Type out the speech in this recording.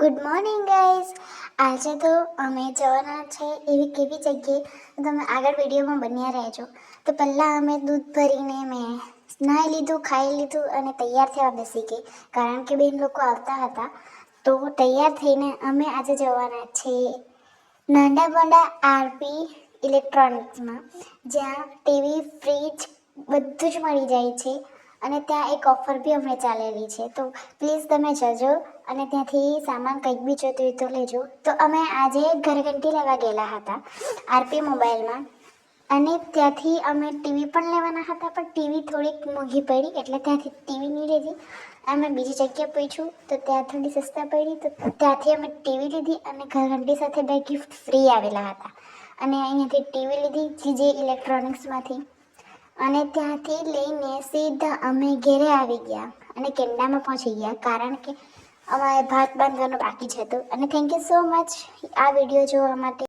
Good morning guys. આજે તો અમે જવાના છે એવી કેવી જગ્યાએ તમે આગળ વિડીયોમાં બન્યા રહેજો. તો પહેલાં અમે દૂધ ભરીને મેં નાહી લીધું, ખાઈ લીધું અને તૈયાર થવા બેસી ગઈ, કારણ કે બેન લોકો આવતા હતા. તો તૈયાર થઈને અમે આજે જવાના છીએ નાના બોંડા આરપી ઇલેક્ટ્રોનિક્સમાં, જ્યાં ટીવી, ફ્રીજ બધું જ મળી જાય છે. અને ત્યાં એક ઓફર બી અમને ચાલેલી છે. તો પ્લીઝ તમે જજો અને ત્યાંથી સામાન કંઈક બી જોતું હોય તો લેજો. તો અમે આજે ઘરઘંટી લેવા ગયેલા હતા આરપી મોબાઈલમાં, અને ત્યાંથી અમે ટીવી પણ લેવાના હતા, પણ ટીવી થોડીક મોંઘી પડી એટલે ત્યાંથી ટીવી નહીં લીધી. અમે બીજી જગ્યાએ પૂછ્યું તો ત્યાં થોડી સસ્તા પડી, તો ત્યાંથી અમે ટીવી લીધી અને ઘરઘંટી સાથે 2 ગિફ્ટ ફ્રી આવેલા હતા. અને અહીંયાથી ટીવી લીધી જીજે ઇલેક્ટ્રોનિક્સમાંથી, અને ત્યાંથી લઈને સીધા અમે ઘરે આવી ગયા અને કેન્ડામાં પહોંચી ગયા, કારણ કે અમારે ભાત બાંધવાનું બાકી જ હતું. અને થેન્ક યુ સો મચ આ વિડીયો જોવા માટે.